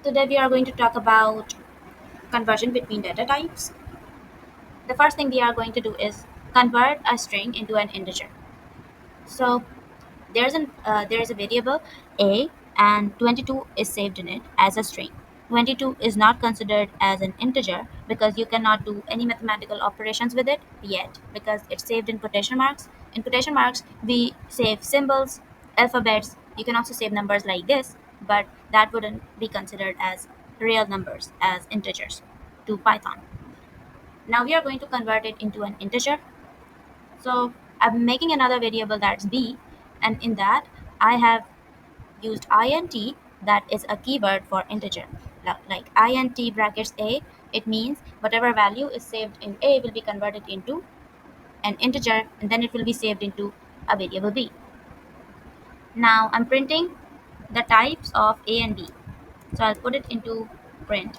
Today we are going to talk about conversion between data types. The first thing we are going to do is convert a string into an integer. So there is a variable a and 22 is saved in it as a string. 22 is not considered as an integer because you cannot do any mathematical operations with it yet because it's saved in quotation marks. In quotation marks, we save symbols, alphabets. You can also save numbers like this, but that wouldn't be considered as real numbers, as integers to Python. Now we are going to convert it into an integer. So I'm making another variable that's b, and in that I have used int, that is a keyword for integer. Like int brackets a, it means whatever value is saved in a will be converted into an integer and then it will be saved into a variable b. Now I'm printing the types of a and b. So I'll put it into print.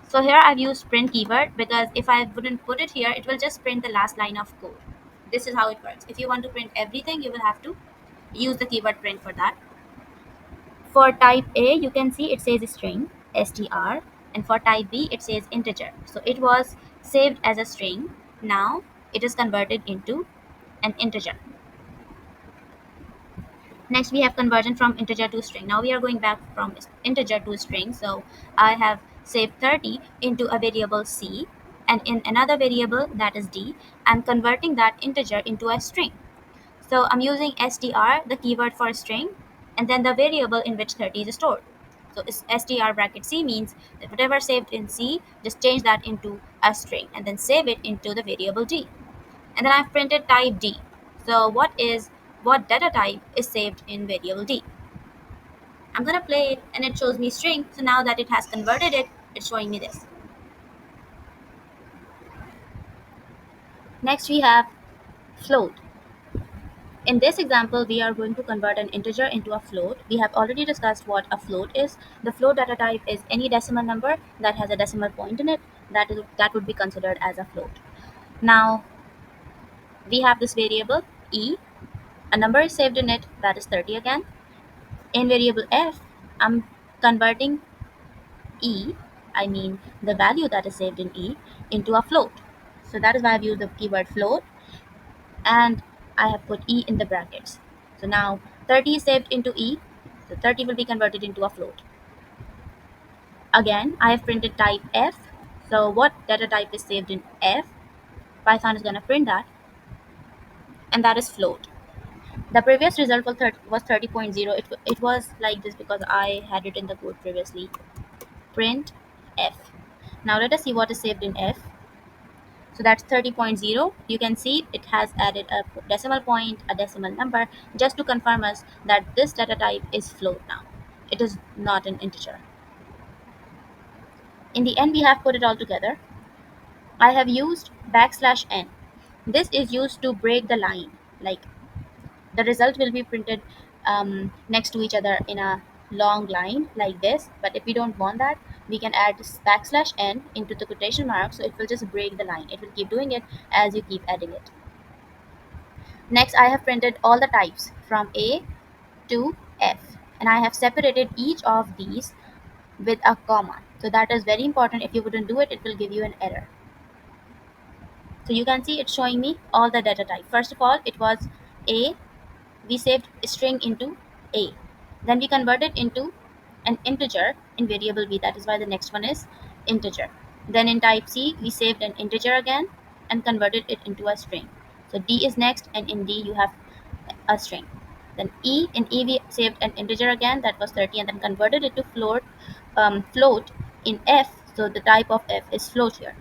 So here I've used print keyword because if I wouldn't put it here, it will just print the last line of code. This is how it works. If you want to print everything, you will have to use the keyword print for that. For type A, you can see it says string, str, and for type B, it says integer. So it was saved as a string. Now it is converted into an integer. Next, we have conversion from integer to string. Now we are going back from integer to string. So I have saved 30 into a variable c, and in another variable that is d, I'm converting that integer into a string. So I'm using str, the keyword for string, and then the variable in which 30 is stored. So str bracket c means that whatever saved in c, just change that into a string and then save it into the variable d. And then I've printed type d. So what data type is saved in variable d? I'm gonna play it and it shows me string. So now that it has converted it, it's showing me this. Next we have float. In this example, we are going to convert an integer into a float. We have already discussed what a float is. The float data type is any decimal number that has a decimal point in it. That would be considered as a float. Now, we have this variable e. A number is saved in it, that is 30 again. In variable f, I'm converting e, I mean the value that is saved in e, into a float. So that is why I've used the keyword float, and I have put e in the brackets. So now 30 is saved into e, so 30 will be converted into a float. Again, I have printed type f. So what data type is saved in f? Python is going to print that, and that is float. The previous result was 30.0. It was like this because I had it in the code previously. Print f. Now let us see what is saved in f. So that's 30.0. You can see it has added a decimal point, a decimal number, just to confirm us that this data type is float now. It is not an integer. In the end, we have put it all together. I have used \n. This is used to break the line. Like the result will be printed next to each other in a long line like this. But if we don't want that, we can add \n into the quotation mark, so it will just break the line. It will keep doing it as you keep adding it. Next, I have printed all the types from A to F, and I have separated each of these with a comma. So that is very important. If you wouldn't do it, it will give you an error. So you can see it's showing me all the data type. First of all, it was A. We saved string into A. Then we converted into an integer in variable B. That is why the next one is integer. Then in type C, we saved an integer again and converted it into a string. So D is next, and in D you have a string. Then in E we saved an integer again, that was 30, and then converted it to float in F. So the type of F is float here.